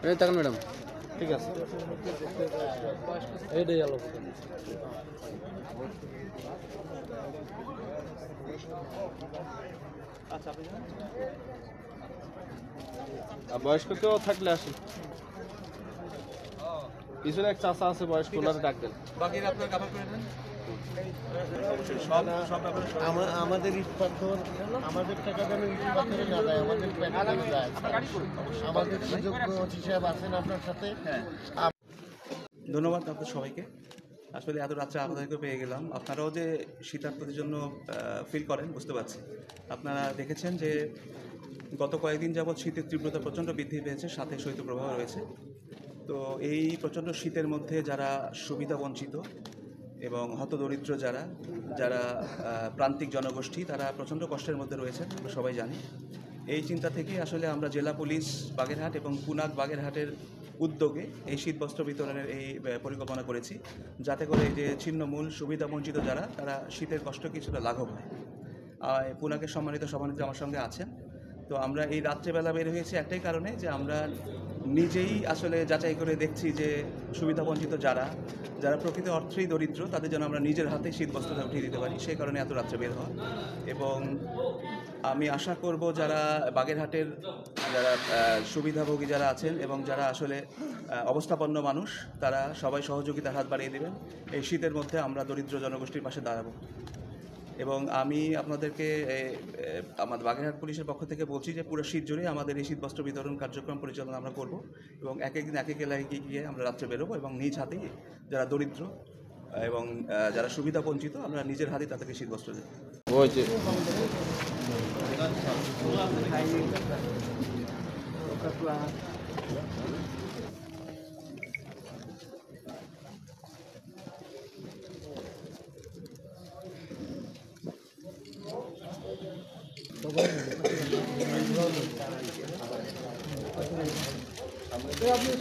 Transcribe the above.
এই থাকুন ম্যাডাম। ঠিক আছে, এইটাই আলো। আচ্ছা, বয়স্ক কেউ থাকলে আসেন। পিছনে এক চাচা আছে বয়স্ক, ওনারা ডাক দেন। বাকিরা আপনার কাভার করে নেন। আমাদের ইট পাথর, আমাদের টাকা যেন ইট পাথরে না যায়, আমাদের প্যাকেটে যায়। আমাদের সুযোগ্য ওসি সাহেব আছেন আপনার সাথে। ধন্যবাদ আপনাদের সবাইকে। আসলে এত রাত্রে আপনাদেরকে পেয়ে গেলাম। আপনারাও যে শীতার্তদের জন্য ফিল করেন বুঝতে পারছি। আপনারা দেখেছেন যে গত কয়েকদিন যাবৎ শীতের তীব্রতা প্রচণ্ড বৃদ্ধি পেয়েছে, সাথে শৈত্যপ্রবাহ রয়েছে। তো এই প্রচণ্ড শীতের মধ্যে যারা সুবিধা বঞ্চিত এবং হতদরিদ্র যারা যারা প্রান্তিক জনগোষ্ঠী, তারা প্রচণ্ড কষ্টের মধ্যে রয়েছেন, আমরা সবাই জানি। এই চিন্তা থেকে আসলে আমরা জেলা পুলিশ বাগেরহাট এবং পুনাক বাগেরহাটের উদ্যোগে এই শীতবস্ত্র বিতরণের এই পরিকল্পনা করেছি, যাতে করে এই যে ছিন্নমূল সুবিধাবঞ্চিত যারা, তারা শীতের কষ্ট কিছুটা লাঘব হয়। পুনাকের সম্মানিত সভানেত্রী আমার সঙ্গে আছেন। তো আমরা এই রাত্রেবেলা বের হয়েছি একটাই কারণে, যে আমরা নিজেই আসলে যাচাই করে দেখছি যে সুবিধাবঞ্চিত যারা যারা প্রকৃত অর্থেই দরিদ্র, তাদের জন্য আমরা নিজের হাতে শীতবস্ত্রটা উঠিয়ে দিতে পারি। সেই কারণে এত রাত্রে বের হওয়া। এবং আমি আশা করব যারা বাগেরহাটের যারা সুবিধাভোগী যারা আছেন এবং যারা আসলে অবস্থাপন্ন মানুষ, তারা সবাই সহযোগিতার হাত বাড়িয়ে দেবেন। এই শীতের মধ্যে আমরা দরিদ্র জনগোষ্ঠীর পাশে দাঁড়াবো। এবং আমি আপনাদেরকে আমাদের বাগেরহাট পুলিশের পক্ষ থেকে বলছি যে পুরো শীত জুড়ে আমাদের এই শীতবস্ত্র বিতরণ কার্যক্রম পরিচালনা আমরা করব, এবং এক একদিন এক এক এলাকায় গিয়ে আমরা রাত্রে বেরোবো এবং নিজ হাতেই যারা দরিদ্র এবং যারা সুবিধা বঞ্চিত, আমরা নিজের হাতেই তাদেরকে শীতবস্ত্র দেব। ওই যে আপনি